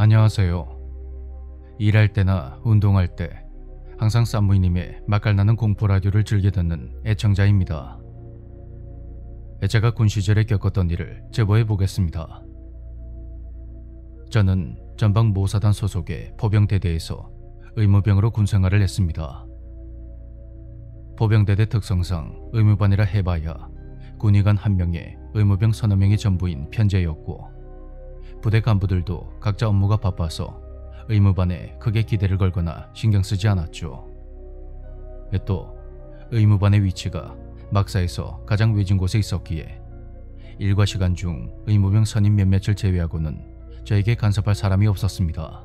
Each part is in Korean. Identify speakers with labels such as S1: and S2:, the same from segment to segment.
S1: 안녕하세요. 일할 때나 운동할 때 항상 쌈무이님의 맛깔나는 공포 라디오를 즐겨 듣는 애청자입니다. 제가 군 시절에 겪었던 일을 제보해 보겠습니다. 저는 전방 모사단 소속의 포병대대에서 의무병으로 군생활을 했습니다. 포병대대 특성상 의무반이라 해봐야 군의관 1명에 의무병 서너 명이 전부인 편제였고, 부대 간부들도 각자 업무가 바빠서 의무반에 크게 기대를 걸거나 신경 쓰지 않았죠. 또 의무반의 위치가 막사에서 가장 외진 곳에 있었기에 일과 시간 중 의무병 선임 몇몇을 제외하고는 저에게 간섭할 사람이 없었습니다.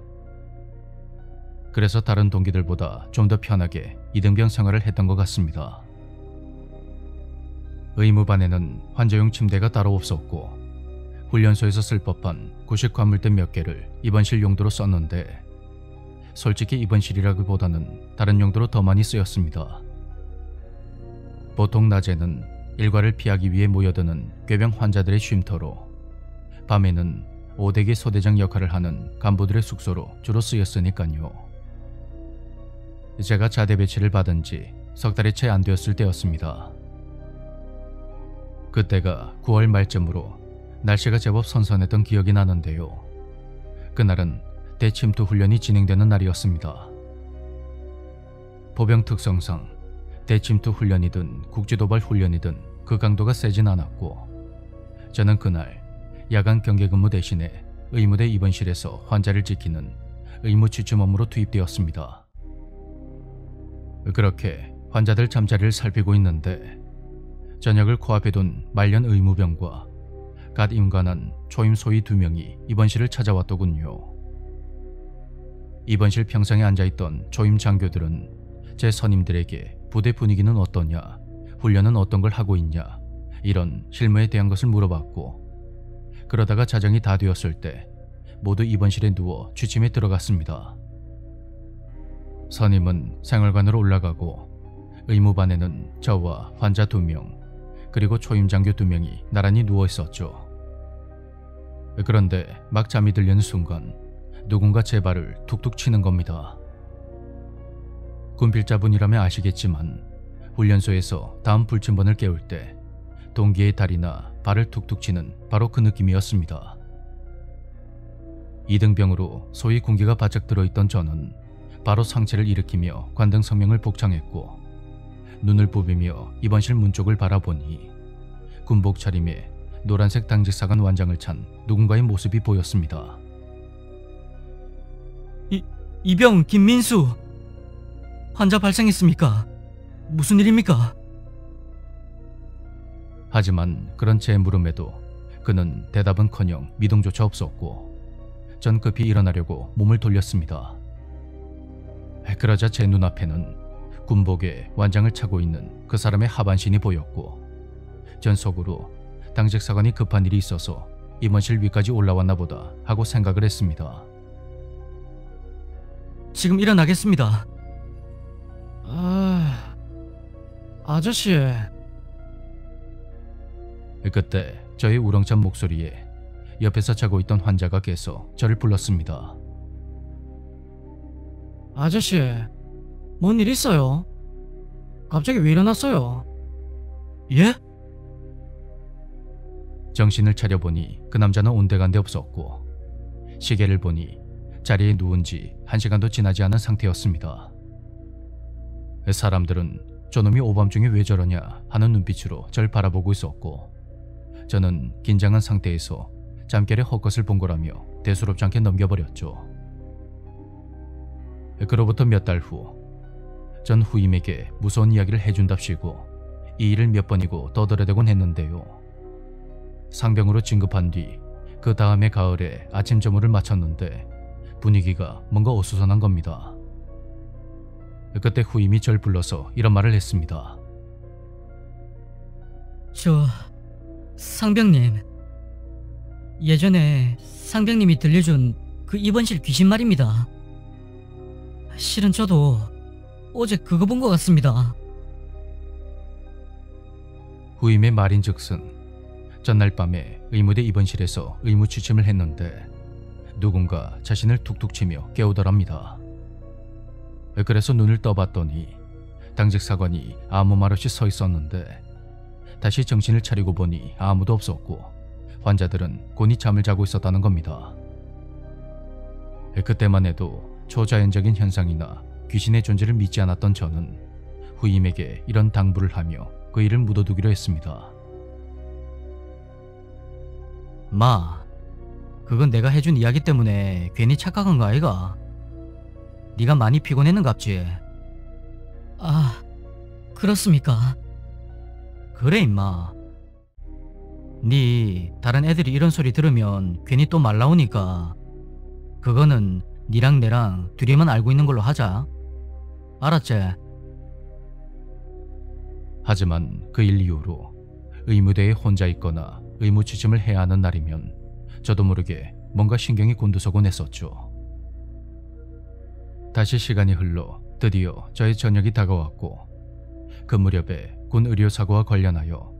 S1: 그래서 다른 동기들보다 좀 더 편하게 이등병 생활을 했던 것 같습니다. 의무반에는 환자용 침대가 따로 없었고, 훈련소에서 쓸 법한 구식 관물대 몇 개를 입원실 용도로 썼는데, 솔직히 입원실이라기보다는 다른 용도로 더 많이 쓰였습니다. 보통 낮에는 일과를 피하기 위해 모여드는 꾀병 환자들의 쉼터로, 밤에는 오대기 소대장 역할을 하는 간부들의 숙소로 주로 쓰였으니까요. 제가 자대 배치를 받은 지 석 달이 채 안 되었을 때였습니다. 그때가 9월 말쯤으로 날씨가 제법 선선했던 기억이 나는데요. 그날은 대침투 훈련이 진행되는 날이었습니다. 포병 특성상 대침투 훈련이든 국지도발 훈련이든 그 강도가 세진 않았고, 저는 그날 야간 경계근무 대신에 의무대 입원실에서 환자를 지키는 의무 취침 업무로 투입되었습니다. 그렇게 환자들 잠자리를 살피고 있는데, 저녁을 코앞에 둔 말년 의무병과 갓 임관한 초임 소위 2명이 입원실을 찾아왔더군요. 입원실 평상에 앉아있던 초임 장교들은 제 선임들에게 부대 분위기는 어떠냐, 훈련은 어떤 걸 하고 있냐, 이런 실무에 대한 것을 물어봤고, 그러다가 자정이 다 되었을 때 모두 입원실에 누워 취침에 들어갔습니다. 선임은 생활관으로 올라가고, 의무반에는 저와 환자 2명, 그리고 초임 장교 2명이 나란히 누워 있었죠. 그런데 막 잠이 들려는 순간 누군가 제 발을 툭툭 치는 겁니다. 군필자분이라면 아시겠지만, 훈련소에서 다음 불침번을 깨울 때 동기의 다리나 발을 툭툭 치는 바로 그 느낌이었습니다. 이등병으로 소위 군기가 바짝 들어있던 저는 바로 상체를 일으키며 관등 성명을 복창했고, 눈을 부비며 입원실 문 쪽을 바라보니 군복 차림에 노란색 당직사관 완장을 찬 누군가의 모습이 보였습니다.
S2: 이병 김민수, 환자 발생했습니까? 무슨 일입니까?
S1: 하지만 그런 제 물음에도 그는 대답은커녕 미동조차 없었고, 전 급히 일어나려고 몸을 돌렸습니다. 그러자 제 눈앞에는 군복에 완장을 차고 있는 그 사람의 하반신이 보였고, 전 속으로 당직사관이 급한 일이 있어서 입원실 위까지 올라왔나 보다 하고 생각을 했습니다.
S2: 지금 일어나겠습니다. 아저씨.
S1: 그때 저의 우렁찬 목소리에 옆에서 자고 있던 환자가 깨서 저를 불렀습니다.
S2: 아저씨, 뭔 일 있어요? 갑자기 왜 일어났어요? 예?
S1: 정신을 차려보니 그 남자는 온데간데 없었고, 시계를 보니 자리에 누운 지 1시간도 지나지 않은 상태였습니다. 사람들은 저놈이 오밤중에 왜 저러냐 하는 눈빛으로 절 바라보고 있었고, 저는 긴장한 상태에서 잠결에 헛것을 본 거라며 대수롭지 않게 넘겨버렸죠. 그로부터 몇 달 후, 전 후임에게 무서운 이야기를 해준답시고 이 일을 몇 번이고 떠들어대곤 했는데요. 상병으로 진급한 뒤 그 다음해 가을에 아침 저물을 마쳤는데 분위기가 뭔가 어수선한 겁니다. 그때 후임이 절 불러서 이런 말을 했습니다.
S2: 상병님, 예전에 상병님이 들려준 그 입원실 귀신 말입니다. 실은 저도 어제 그거 본 것 같습니다.
S1: 후임의 말인즉슨 전날 밤에 의무대 입원실에서 의무 취침을 했는데 누군가 자신을 툭툭 치며 깨우더랍니다. 그래서 눈을 떠봤더니 당직사관이 아무 말 없이 서 있었는데 다시 정신을 차리고 보니 아무도 없었고 환자들은 곤히 잠을 자고 있었다는 겁니다. 그때만 해도 초자연적인 현상이나 귀신의 존재를 믿지 않았던 저는 후임에게 이런 당부를 하며 그 일을 묻어두기로 했습니다.
S2: 마, 그건 내가 해준 이야기 때문에 괜히 착각한 거 아이가? 네가 많이 피곤했는갑지? 아, 그렇습니까? 그래 임마. 네 다른 애들이 이런 소리 들으면 괜히 또 말 나오니까 그거는 니랑 내랑 둘이만 알고 있는 걸로 하자. 알았지?
S1: 하지만 그 일 이후로 의무대에 혼자 있거나 의무 취침을 해야 하는 날이면 저도 모르게 뭔가 신경이 곤두서곤 했었죠. 다시 시간이 흘러 드디어 저의 저녁이 다가왔고 그 무렵에 군 의료사고와 관련하여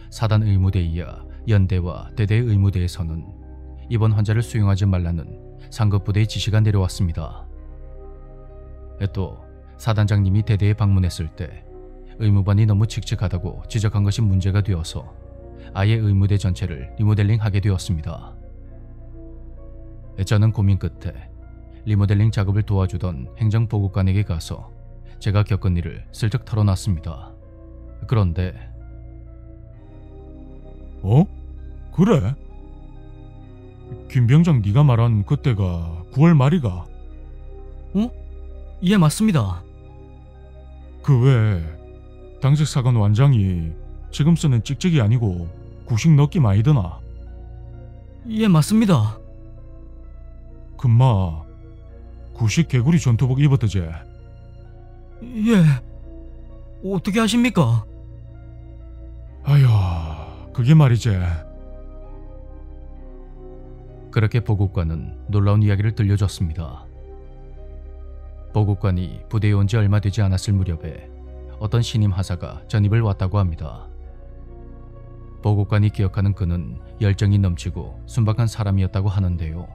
S1: 사단 의무대이야 연대와 대대의 의무대에서는 입원 환자를 수용하지 말라는 상급부대의 지시가 내려왔습니다. 또 사단장님이 대대에 방문했을 때 의무반이 너무 칙칙하다고 지적한 것이 문제가 되어서 아예 의무대 전체를 리모델링하게 되었습니다. 저는 고민 끝에 리모델링 작업을 도와주던 행정보고관에게 가서 제가 겪은 일을 슬쩍 털어놨습니다. 그런데
S3: 그래? 김 병장 네가 말한 그때가 9월 말이가?
S2: 예, 맞습니다.
S3: 그 외에 당직사관 완장이 지금 쓰는 찍찍이 아니고 구식 느낌 아니더나?
S2: 예, 맞습니다.
S3: 금마 구식 개구리 전투복 입었더제?
S2: 예, 어떻게 하십니까?
S3: 아휴, 그게 말이지.
S1: 그렇게 보국관은 놀라운 이야기를 들려줬습니다. 보국관이 부대에 온 지 얼마 되지 않았을 무렵에 어떤 신임 하사가 전입을 왔다고 합니다. 보국관이 기억하는 그는 열정이 넘치고 순박한 사람이었다고 하는데요.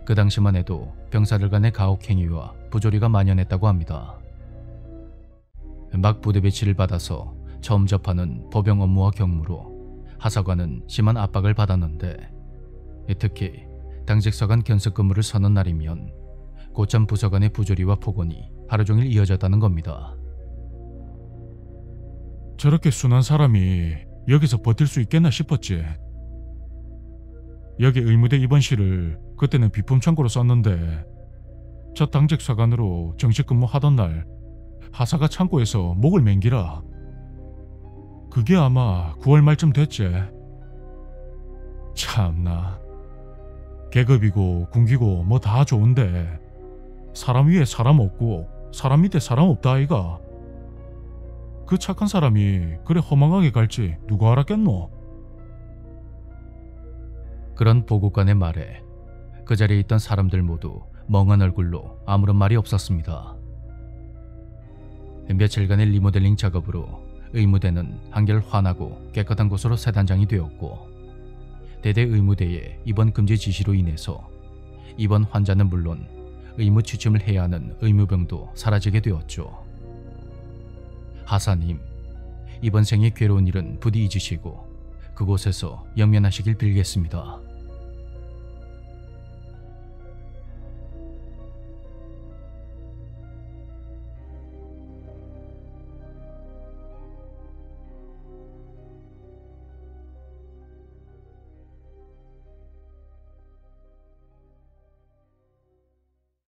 S1: 그 당시만 해도 병사들 간의 가혹행위와 부조리가 만연했다고 합니다. 막 부대 배치를 받아서 처음 접하는 보병 업무와 경무로 하사관은 심한 압박을 받았는데 특히 당직서관 견습 근무를 서는 날이면 고참 부서간의 부조리와 폭언이 하루 종일 이어졌다는 겁니다.
S3: 저렇게 순한 사람이 여기서 버틸 수 있겠나 싶었지. 여기 의무대 입원실을 그때는 비품 창고로 썼는데 저 당직사관으로 정식 근무하던 날 하사가 창고에서 목을 맹기라. 그게 아마 9월 말쯤 됐지. 참나. 계급이고 군기고 뭐 다 좋은데 사람 위에 사람 없고 사람 밑에 사람 없다 아이가. 그 착한 사람이 그래 허망하게 갈지 누가 알았겠노?
S1: 그런 보국관의 말에 그 자리에 있던 사람들 모두 멍한 얼굴로 아무런 말이 없었습니다. 며칠간의 리모델링 작업으로 의무대는 한결 환하고 깨끗한 곳으로 새 단장이 되었고 대대 의무대의 입원 금지 지시로 인해서 입원 환자는 물론 의무 취침을 해야 하는 의무병도 사라지게 되었죠. 하사님, 이번 생의 괴로운 일은 부디 잊으시고 그곳에서 영면하시길 빌겠습니다.